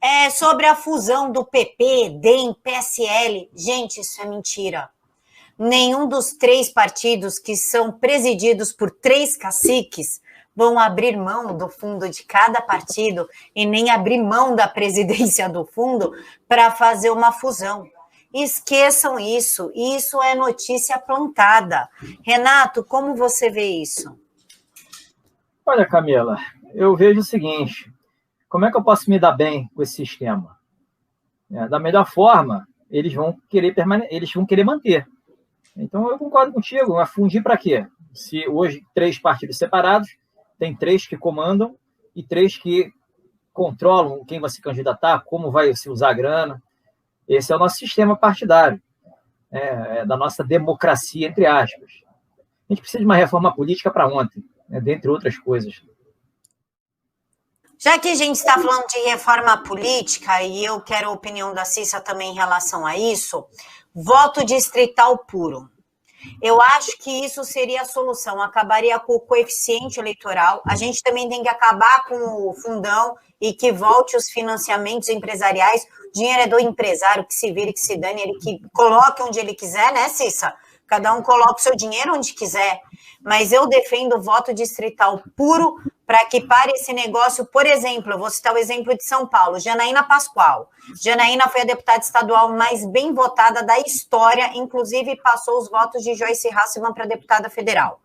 É sobre a fusão do PP, DEM, PSL. Gente, isso é mentira. Nenhum dos três partidos que são presididos por três caciques vão abrir mão do fundo de cada partido e nem abrir mão da presidência do fundo para fazer uma fusão. Esqueçam isso. Isso é notícia plantada. Renato, como você vê isso? Olha, Camila, eu vejo o seguinte: como é que eu posso me dar bem com esse sistema? Da melhor forma, eles vão querer manter. Então, eu concordo contigo, mas fundir para quê? Se hoje 3 partidos separados, tem 3 que comandam e 3 que controlam quem vai se candidatar, como vai se usar a grana. Esse é o nosso sistema partidário, da nossa democracia, entre aspas. A gente precisa de uma reforma política para ontem, dentre outras coisas. Já que a gente está falando de reforma política, e eu quero a opinião da Cissa também em relação a isso, voto distrital puro. Eu acho que isso seria a solução, acabaria com o coeficiente eleitoral. A gente também tem que acabar com o fundão e que volte os financiamentos empresariais. O dinheiro é do empresário, que se vire, que se dane, ele que coloque onde ele quiser, né, Cissa? Cada um coloca o seu dinheiro onde quiser. Mas eu defendo o voto distrital puro para que pare esse negócio. Por exemplo, eu vou citar o exemplo de São Paulo, Janaína Pascoal. Janaína foi a deputada estadual mais bem votada da história, inclusive passou os votos de Joyce Hasselmann para deputada federal.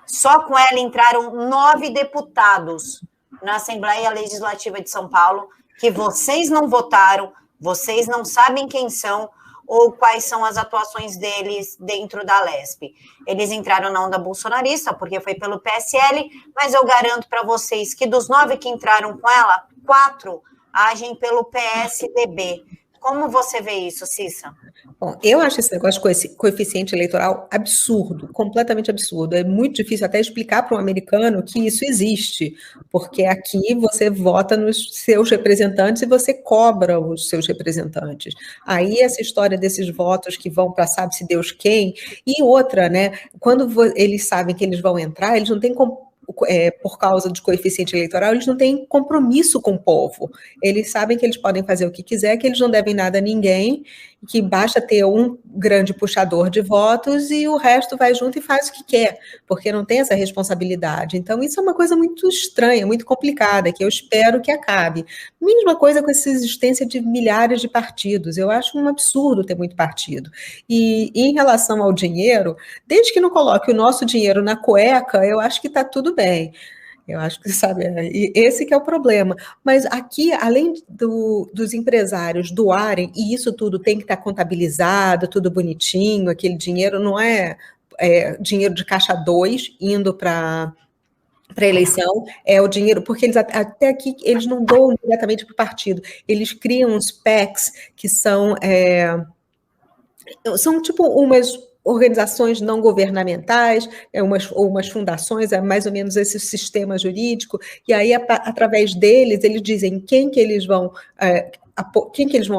Só com ela entraram 9 deputados na Assembleia Legislativa de São Paulo, que vocês não votaram, vocês não sabem quem são, ou quais são as atuações deles dentro da Lespe. Eles entraram na onda bolsonarista, porque foi pelo PSL, mas eu garanto para vocês que dos 9 que entraram com ela, 4 agem pelo PSDB. Como você vê isso, Cissa? Bom, eu acho esse negócio de coeficiente eleitoral absurdo, completamente absurdo. É muito difícil até explicar para um americano que isso existe, porque aqui você vota nos seus representantes e você cobra os seus representantes. Aí essa história desses votos que vão para sabe-se Deus quem, e outra, né? Quando eles sabem que eles vão entrar, eles não têm por causa do coeficiente eleitoral, eles não têm compromisso com o povo. Eles sabem que eles podem fazer o que quiser, que eles não devem nada a ninguém, que basta ter um grande puxador de votos e o resto vai junto e faz o que quer, porque não tem essa responsabilidade. Então, isso é uma coisa muito estranha, muito complicada, que eu espero que acabe. Mesma coisa com essa existência de milhares de partidos. Eu acho um absurdo ter muito partido. E em relação ao dinheiro, desde que não coloque o nosso dinheiro na cueca, eu acho que está tudo bem. Eu acho que, sabe, esse que é o problema. Mas aqui, além dos empresários doarem, e isso tudo tem que estar contabilizado, tudo bonitinho, aquele dinheiro não é dinheiro de caixa 2 indo para a eleição, é o dinheiro, porque eles até aqui, eles não doam diretamente para o partido, eles criam uns PACs que são tipo umas organizações não governamentais, umas fundações, é mais ou menos esse sistema jurídico, e aí, através deles, eles dizem quem que eles vão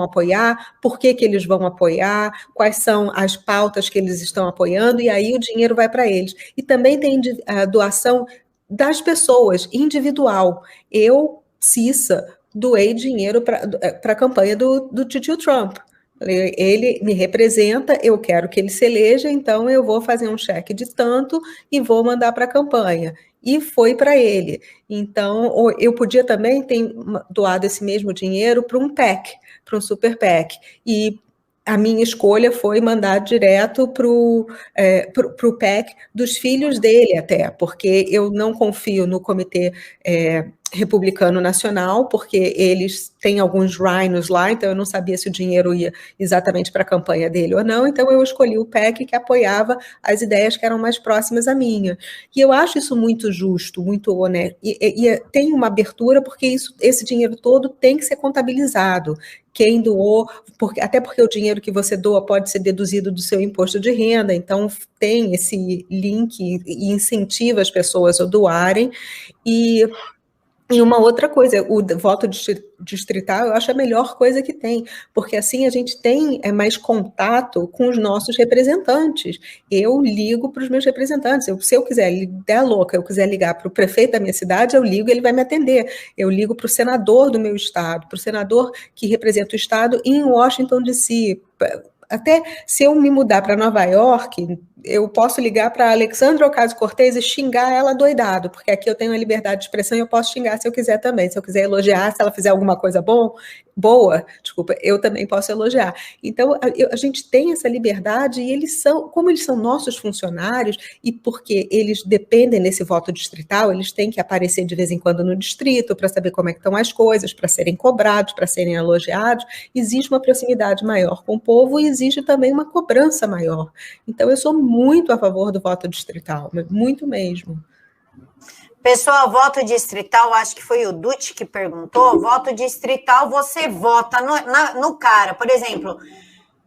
apoiar, por que eles vão apoiar, quais são as pautas que eles estão apoiando, e aí o dinheiro vai para eles. E também tem a doação das pessoas, individual. Eu, Cissa, doei dinheiro para a campanha do tio Trump. Ele me representa, eu quero que ele se eleja, então eu vou fazer um cheque de tanto e vou mandar para a campanha. E foi para ele. Então, eu podia também ter doado esse mesmo dinheiro para um PAC, para um super PAC. E a minha escolha foi mandar direto para o PAC dos filhos dele até, porque eu não confio no Comitê Republicano Nacional, porque eles têm alguns rhinos lá, então eu não sabia se o dinheiro ia exatamente para a campanha dele ou não, então eu escolhi o PAC que apoiava as ideias que eram mais próximas à minha. E eu acho isso muito justo, muito honesto, e tem uma abertura, porque esse dinheiro todo tem que ser contabilizado. Quem doou, até porque o dinheiro que você doa pode ser deduzido do seu imposto de renda, então tem esse link e incentiva as pessoas a doarem, e E uma outra coisa, o voto distrital, eu acho a melhor coisa que tem, porque assim a gente tem mais contato com os nossos representantes. Eu ligo para os meus representantes. Se eu quiser, der louca, eu quiser ligar para o prefeito da minha cidade, eu ligo, ele vai me atender. Eu ligo para o senador do meu estado, para o senador que representa o estado em Washington, D.C., até se eu me mudar para Nova York, eu posso ligar para a Alexandra Ocasio-Cortez e xingar ela doidado, porque aqui eu tenho a liberdade de expressão e eu posso xingar se eu quiser também. Se eu quiser elogiar, se ela fizer alguma coisa boa, desculpa, eu também posso elogiar. Então, a gente tem essa liberdade e eles são, como eles são nossos funcionários e porque eles dependem desse voto distrital, eles têm que aparecer de vez em quando no distrito para saber como é que estão as coisas, para serem cobrados, para serem elogiados. Existe uma proximidade maior com o povo e existe também uma cobrança maior. Então, eu sou muito a favor do voto distrital, muito mesmo. Pessoal, voto distrital, acho que foi o Dutti que perguntou, voto distrital, você vota no cara. Por exemplo,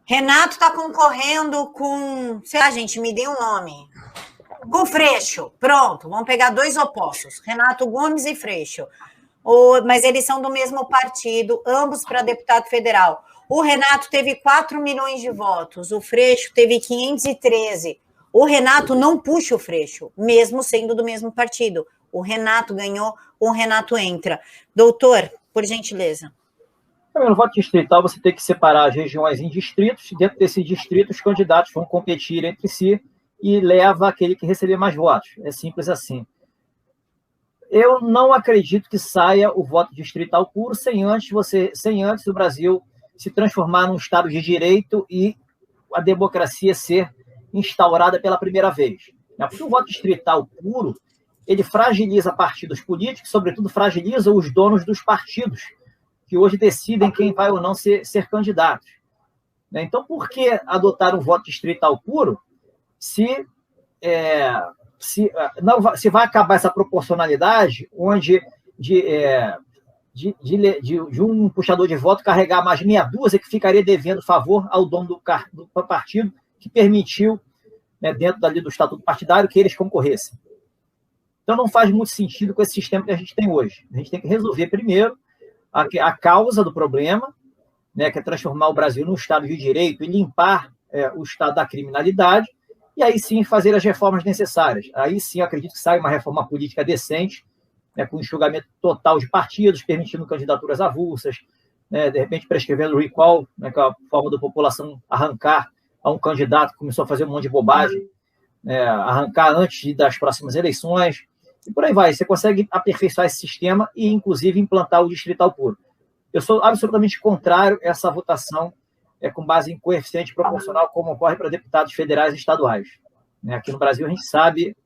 Renato está concorrendo com, sei lá, gente, me dê um nome. Com Freixo, pronto, vamos pegar dois opostos, Renato Gomes e Freixo. Mas eles são do mesmo partido, ambos para deputado federal. O Renato teve 4 milhões de votos, o Freixo teve 513. O Renato não puxa o Freixo, mesmo sendo do mesmo partido. O Renato ganhou, o Renato entra. Doutor, por gentileza. No voto distrital, você tem que separar as regiões em distritos. Dentro desses distritos, os candidatos vão competir entre si e leva aquele que receber mais votos. É simples assim. Eu não acredito que saia o voto distrital puro sem antes o Brasil se transformar num Estado de direito e a democracia ser instaurada pela primeira vez. Porque o voto distrital puro, ele fragiliza partidos políticos, sobretudo fragiliza os donos dos partidos, que hoje decidem quem vai ou não ser candidato. Então, por que adotar um voto distrital puro se vai acabar essa proporcionalidade onde de um puxador de voto carregar mais meia dúzia que ficaria devendo favor ao dono do partido que permitiu, dentro do estatuto partidário, que eles concorressem. Então, não faz muito sentido com esse sistema que a gente tem hoje. A gente tem que resolver primeiro a causa do problema, que é transformar o Brasil num Estado de direito e limpar o Estado da criminalidade, e aí sim fazer as reformas necessárias. Aí sim, eu acredito que saia uma reforma política decente, com enxugamento total de partidos, permitindo candidaturas avulsas, de repente prescrevendo o recall, que é a forma da população arrancar a um candidato que começou a fazer um monte de bobagem, arrancar antes das próximas eleições, e por aí vai. Você consegue aperfeiçoar esse sistema e, inclusive, implantar o distrital puro. Eu sou absolutamente contrário a essa votação com base em coeficiente proporcional, como ocorre para deputados federais e estaduais. Aqui no Brasil, a gente sabe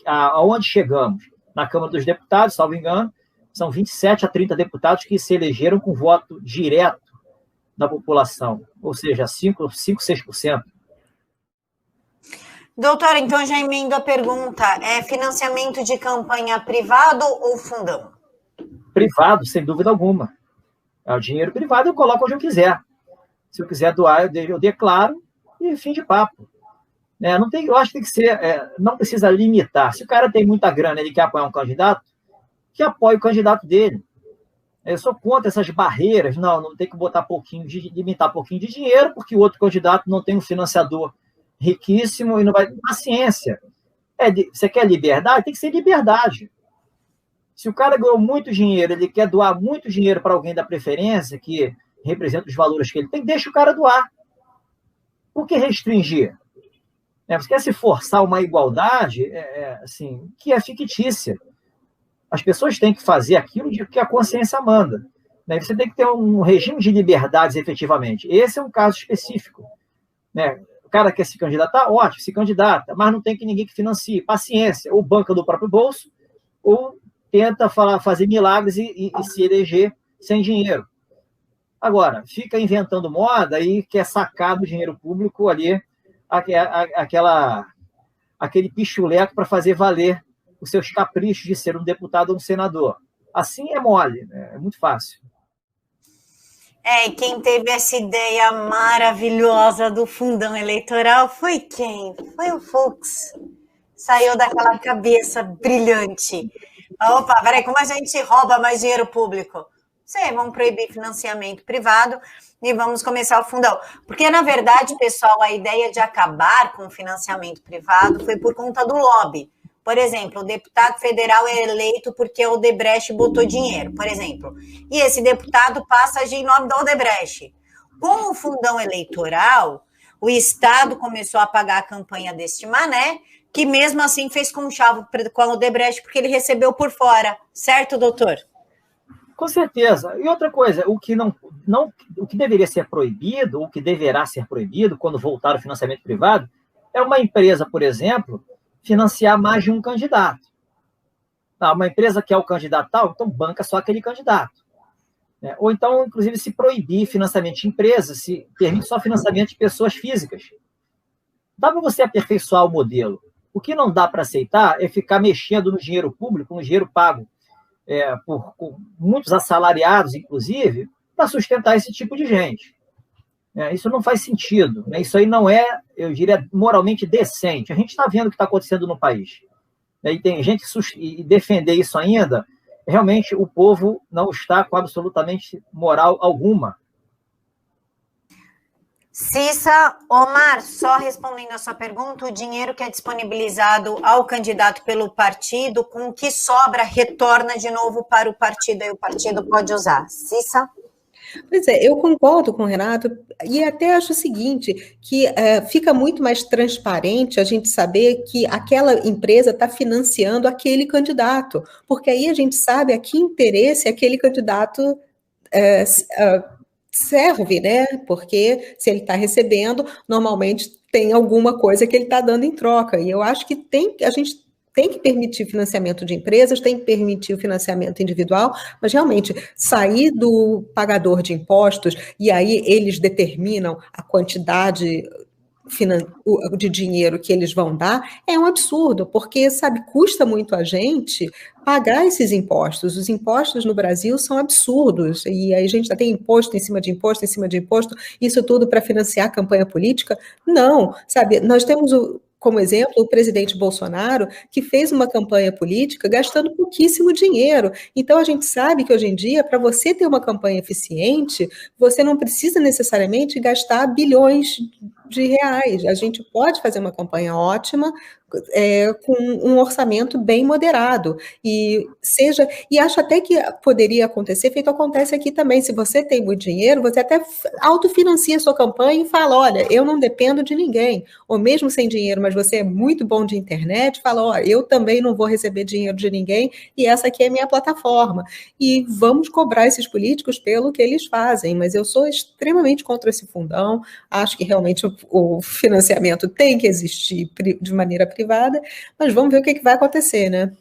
aonde chegamos. Na Câmara dos Deputados, salvo engano, são 27 a 30 deputados que se elegeram com voto direto da população, ou seja, 6%. Doutora, então já emendo a pergunta, é financiamento de campanha privado ou fundão? Privado, sem dúvida alguma. É o dinheiro privado, eu coloco onde eu quiser. Se eu quiser doar, eu declaro e fim de papo. Eu acho que tem que ser, não precisa limitar. Se o cara tem muita grana, ele quer apoiar um candidato, que apoie o candidato dele. Eu sou contra essas barreiras, não tem que limitar pouquinho de dinheiro, porque o outro candidato não tem um financiador riquíssimo e não vai... Paciência. Você quer liberdade? Tem que ser liberdade. Se o cara ganhou muito dinheiro, ele quer doar muito dinheiro para alguém da preferência, que representa os valores que ele tem, deixa o cara doar. Por que restringir? Você quer se forçar uma igualdade assim, que é fictícia. As pessoas têm que fazer aquilo que a consciência manda. Você tem que ter um regime de liberdades, efetivamente. Esse é um caso específico. O cara quer se candidatar, ótimo, se candidata, mas não tem ninguém que financie. Paciência, ou banca do próprio bolso, ou tenta fazer milagres e se eleger sem dinheiro. Agora, fica inventando moda e quer sacar do dinheiro público ali aquele pichuleco para fazer valer os seus caprichos de ser um deputado ou um senador. Assim é mole, é muito fácil. E quem teve essa ideia maravilhosa do fundão eleitoral foi quem? Foi o Fux. Saiu daquela cabeça brilhante. Opa, peraí, como a gente rouba mais dinheiro público? Sei, vamos proibir financiamento privado e vamos começar o fundão. Porque, na verdade, pessoal, a ideia de acabar com o financiamento privado foi por conta do lobby. Por exemplo, o deputado federal é eleito porque o Odebrecht botou dinheiro, por exemplo. E esse deputado passa a agir em nome da Odebrecht. Com o fundão eleitoral, o Estado começou a pagar a campanha deste mané, que mesmo assim fez conchavo com a Odebrecht, porque ele recebeu por fora. Certo, doutor? Com certeza. E outra coisa, o que deveria ser proibido, o que deverá ser proibido quando voltar o financiamento privado, é uma empresa, por exemplo, financiar mais de um candidato. Uma empresa quer o candidato tal, então banca só aquele candidato. Ou então, inclusive, se proibir financiamento de empresas, se permite só financiamento de pessoas físicas. Dá para você aperfeiçoar o modelo. O que não dá para aceitar é ficar mexendo no dinheiro público, no dinheiro pago por muitos assalariados, inclusive, para sustentar esse tipo de gente. Isso não faz sentido. Isso aí não é, eu diria, moralmente decente. A gente está vendo o que está acontecendo no país. E tem gente que defender isso ainda, realmente o povo não está com absolutamente moral alguma. Cissa, Omar, só respondendo a sua pergunta, o dinheiro que é disponibilizado ao candidato pelo partido, com o que sobra, retorna de novo para o partido, aí o partido pode usar. Cissa? Pois é, eu concordo com o Renato e até acho o seguinte, que fica muito mais transparente a gente saber que aquela empresa está financiando aquele candidato, porque aí a gente sabe a que interesse aquele candidato serve, né? Porque se ele está recebendo, normalmente tem alguma coisa que ele está dando em troca. E eu acho que a gente tem que permitir financiamento de empresas, tem que permitir o financiamento individual, mas realmente sair do pagador de impostos e aí eles determinam a quantidade de dinheiro que eles vão dar é um absurdo, porque, sabe, custa muito a gente pagar esses impostos. Os impostos no Brasil são absurdos, e aí a gente já tem imposto em cima de imposto, em cima de imposto, isso tudo para financiar a campanha política? Não, sabe, nós temos como exemplo, o presidente Bolsonaro, que fez uma campanha política gastando pouquíssimo dinheiro. Então, a gente sabe que hoje em dia, para você ter uma campanha eficiente, você não precisa necessariamente gastar bilhões de reais. A gente pode fazer uma campanha ótima com um orçamento bem moderado. E acho até que poderia acontecer, feito acontece aqui também. Se você tem muito dinheiro, você até autofinancia a sua campanha e fala: olha, eu não dependo de ninguém. Ou mesmo sem dinheiro, mas você é muito bom de internet, fala: olha, eu também não vou receber dinheiro de ninguém e essa aqui é a minha plataforma. E vamos cobrar esses políticos pelo que eles fazem. Mas eu sou extremamente contra esse fundão. Acho que realmente o financiamento tem que existir de maneira privada, mas vamos ver o que vai acontecer, né?